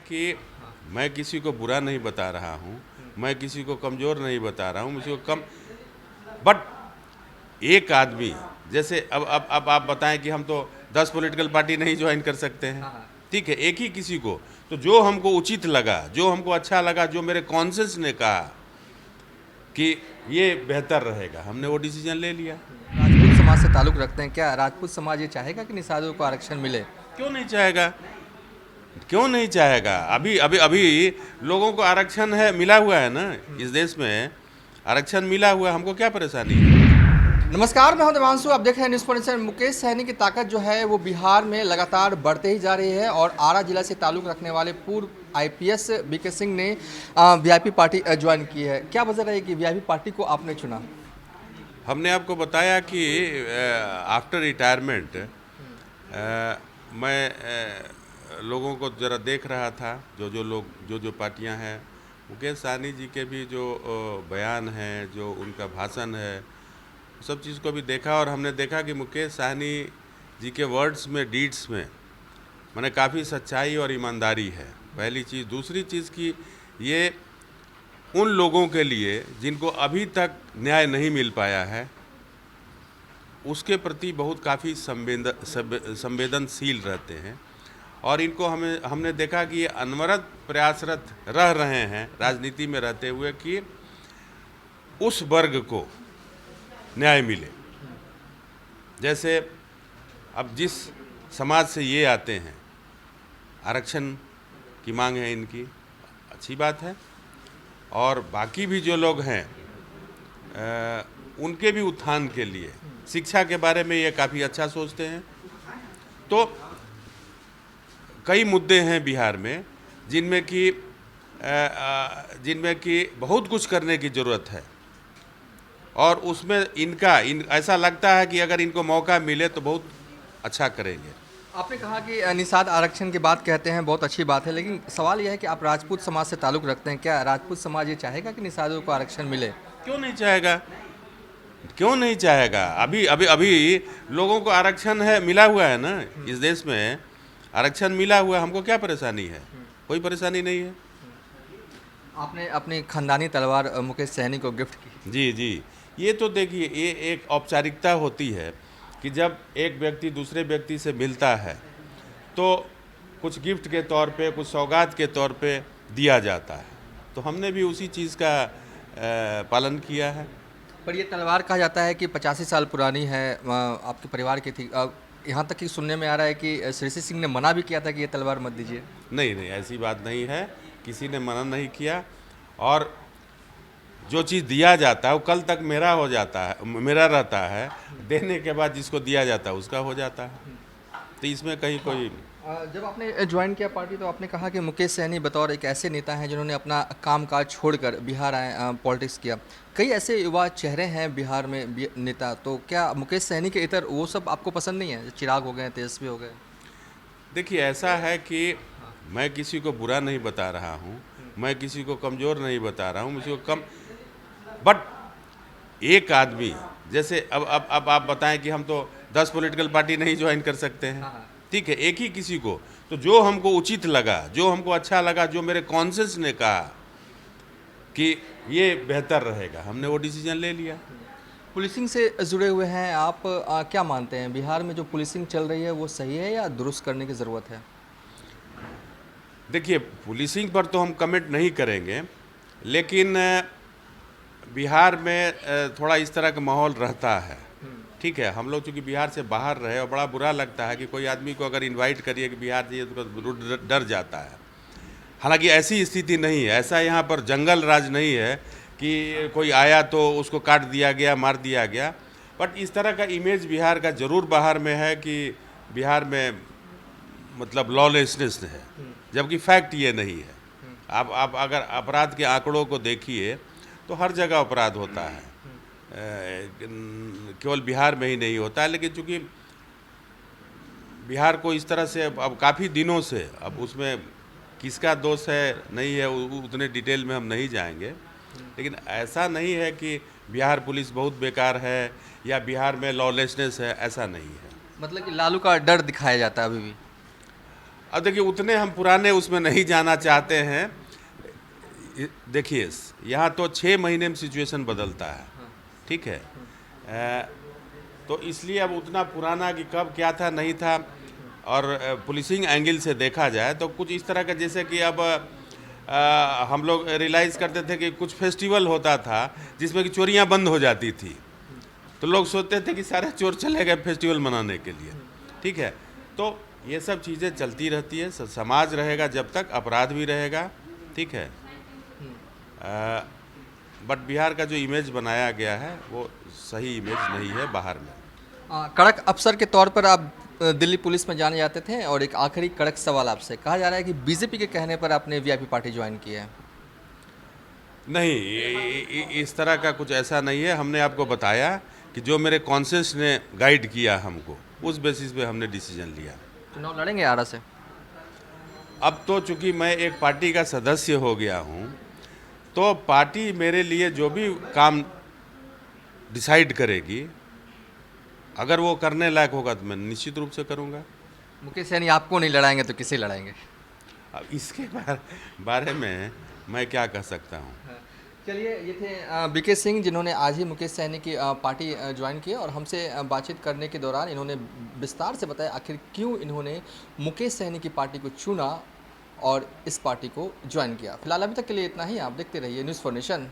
कि मैं किसी को बुरा नहीं बता रहा हूँ, मैं किसी को कमज़ोर नहीं बता रहा हूँ, किसी को कम, बट एक आदमी जैसे अब आप बताएं कि हम तो 10 पॉलिटिकल पार्टी नहीं ज्वाइन कर सकते हैं, ठीक है, एक ही किसी को, तो जो हमको उचित लगा, जो हमको अच्छा लगा, जो मेरे कॉन्शियस ने कहा कि ये बेहतर रहेगा, हमने वो डिसीजन ले लिया। राजपूत समाज से ताल्लुक़ रखते हैं, क्या राजपूत समाज ये चाहेगा कि निषादों को आरक्षण मिले? क्यों नहीं चाहेगा, क्यों नहीं चाहेगा? अभी अभी अभी लोगों को आरक्षण है, मिला हुआ है ना, इस देश में आरक्षण मिला हुआ है, हमको क्या परेशानी है? नमस्कार, मैं हूं देवांशु। आप देख रहे हैं न्यूज़ पॉइंट। मुकेश सहनी की ताकत जो है वो बिहार में लगातार बढ़ते ही जा रही है और आरा जिला से ताल्लुक़ रखने वाले पूर्व आईपीएस बीके सिंह ने वीआईपी पार्टी ज्वाइन की है। क्या वजह रही कि वीआईपी पार्टी को आपने चुना? हमने आपको बताया कि आफ्टर रिटायरमेंट मैं लोगों को ज़रा देख रहा था, जो पार्टियां हैं, मुकेश सहनी जी के भी जो बयान हैं, जो उनका भाषण है, सब चीज़ को भी देखा और हमने देखा कि मुकेश सहनी जी के वर्ड्स में, डीड्स में माने काफ़ी सच्चाई और ईमानदारी है, पहली चीज़। दूसरी चीज़ कि ये उन लोगों के लिए जिनको अभी तक न्याय नहीं मिल पाया है, उसके प्रति बहुत काफ़ी संवेदनशील रहते हैं और इनको हमने देखा कि ये अनवरत प्रयासरत रह रहे हैं राजनीति में रहते हुए कि उस वर्ग को न्याय मिले। जैसे अब जिस समाज से ये आते हैं, आरक्षण की मांग है इनकी, अच्छी बात है, और बाकी भी जो लोग हैं उनके भी उत्थान के लिए, शिक्षा के बारे में ये काफ़ी अच्छा सोचते हैं। तो कई मुद्दे हैं बिहार में जिनमें कि बहुत कुछ करने की ज़रूरत है और उसमें ऐसा लगता है कि अगर इनको मौका मिले तो बहुत अच्छा करेंगे। आपने कहा कि निषाद आरक्षण की बात कहते हैं, बहुत अच्छी बात है, लेकिन सवाल यह है कि आप राजपूत समाज से ताल्लुक़ रखते हैं, क्या राजपूत समाज ये चाहेगा कि निषादों को आरक्षण मिले? क्यों नहीं चाहेगा, क्यों नहीं चाहेगा? अभी अभी अभी लोगों को आरक्षण है, मिला हुआ है ना, इस देश में आरक्षण मिला हुआ है, हमको क्या परेशानी है? कोई परेशानी नहीं है। आपने अपनी खानदानी तलवार मुकेश सहनी को गिफ्ट की। जी जी, ये तो देखिए, ये एक औपचारिकता होती है कि जब एक व्यक्ति दूसरे व्यक्ति से मिलता है तो कुछ गिफ्ट के तौर पे, कुछ सौगात के तौर पे दिया जाता है, तो हमने भी उसी चीज़ का पालन किया है। पर ये तलवार कहा जाता है कि 85 साल पुरानी है, आपके परिवार की थी। यहाँ तक कि सुनने में आ रहा है कि श्री सिंह ने मना भी किया था कि ये तलवार मत दीजिए। नहीं नहीं, ऐसी बात नहीं है, किसी ने मना नहीं किया, और जो चीज़ दिया जाता है वो कल तक मेरा हो जाता है, मेरा रहता है, देने के बाद जिसको दिया जाता है उसका हो जाता है, तो इसमें कहीं कोई। जब आपने ज्वाइन किया पार्टी तो आपने कहा कि मुकेश सहनी बतौर एक ऐसे नेता हैं जिन्होंने अपना कामकाज छोड़कर बिहार आए, पॉलिटिक्स किया। कई ऐसे युवा चेहरे हैं बिहार में नेता, तो क्या मुकेश सहनी के इतर वो सब आपको पसंद नहीं है? चिराग हो गए, तेजस्वी हो गए। देखिए, ऐसा है कि मैं किसी को बुरा नहीं बता रहा हूँ, मैं किसी को कमज़ोर नहीं बता रहा हूँ, किसी को कम, बट एक आदमी जैसे अब आप बताएं कि हम तो 10 पॉलिटिकल पार्टी नहीं ज्वाइन कर सकते हैं, ठीक है, एक ही किसी को, तो जो हमको उचित लगा, जो हमको अच्छा लगा, जो मेरे कॉन्शियस ने कहा कि ये बेहतर रहेगा, हमने वो डिसीजन ले लिया। पुलिसिंग से जुड़े हुए हैं आप, क्या मानते हैं बिहार में जो पुलिसिंग चल रही है वो सही है या दुरुस्त करने की ज़रूरत है? देखिए, पुलिसिंग पर तो हम कमेंट नहीं करेंगे, लेकिन बिहार में थोड़ा इस तरह का माहौल रहता है, ठीक है। हम लोग चूँकि बिहार से बाहर रहे और बड़ा बुरा लगता है कि कोई आदमी को अगर इनवाइट करिए कि बिहार जाइए तो डर जाता है। हालांकि ऐसी स्थिति नहीं है, ऐसा यहाँ पर जंगल राज नहीं है कि कोई आया तो उसको काट दिया गया, मार दिया गया, बट इस तरह का इमेज बिहार का ज़रूर बाहर में है कि बिहार में मतलब लॉलेसनेस है, जबकि फैक्ट ये नहीं है। आप अगर अपराध के आंकड़ों को देखिए तो हर जगह अपराध होता है, केवल बिहार में ही नहीं होता है, लेकिन चूँकि बिहार को इस तरह से अब काफ़ी दिनों से, अब उसमें किसका दोष है नहीं है उतने डिटेल में हम नहीं जाएंगे, लेकिन ऐसा नहीं है कि बिहार पुलिस बहुत बेकार है या बिहार में लॉलेसनेस है, ऐसा नहीं है। मतलब कि लालू का डर दिखाया जाता है अभी भी? अब देखिए उतने हम पुराने उसमें नहीं जाना चाहते हैं। देखिए यहाँ तो 6 महीने में सिचुएशन बदलता है, ठीक है। तो इसलिए अब उतना पुराना कि कब क्या था नहीं था, और पुलिसिंग एंगल से देखा जाए तो कुछ इस तरह का, जैसे कि अब हम लोग रियलाइज़ करते थे कि कुछ फेस्टिवल होता था जिसमें कि चोरियां बंद हो जाती थी, तो लोग सोचते थे कि सारे चोर चले गए फेस्टिवल मनाने के लिए, ठीक है। तो ये सब चीज़ें चलती रहती है, समाज रहेगा जब तक अपराध भी रहेगा, ठीक है। बट बिहार का जो इमेज बनाया गया है वो सही इमेज नहीं है बाहर में। कड़क अफसर के तौर पर आप दिल्ली पुलिस में जाने जाते थे, और एक आखिरी कड़क सवाल आपसे, कहा जा रहा है कि बीजेपी के कहने पर आपने वीआईपी पार्टी ज्वाइन की है। नहीं, इस तरह का कुछ ऐसा नहीं है। हमने आपको बताया कि जो मेरे कॉन्शियस ने गाइड किया हमको, उस बेसिस पे हमने डिसीजन लिया। चुनाव लड़ेंगे आरा से? अब तो चूंकि मैं एक पार्टी का सदस्य हो गया हूँ, तो पार्टी मेरे लिए जो भी काम डिसाइड करेगी, अगर वो करने लायक होगा तो मैं निश्चित रूप से करूँगा। मुकेश सैनी आपको नहीं लड़ाएंगे तो किसे लड़ाएंगे? अब इसके बारे में मैं क्या कह सकता हूँ। चलिए, ये थे बीके सिंह, जिन्होंने आज ही मुकेश सैनी की पार्टी ज्वाइन की, और हमसे बातचीत करने के दौरान इन्होंने विस्तार से बताया आखिर क्यों इन्होंने मुकेश सैनी की पार्टी को चुना और इस पार्टी को ज्वाइन किया। फिलहाल अभी तक के लिए इतना ही। आप देखते रहिए न्यूज़ फॉर नेशन।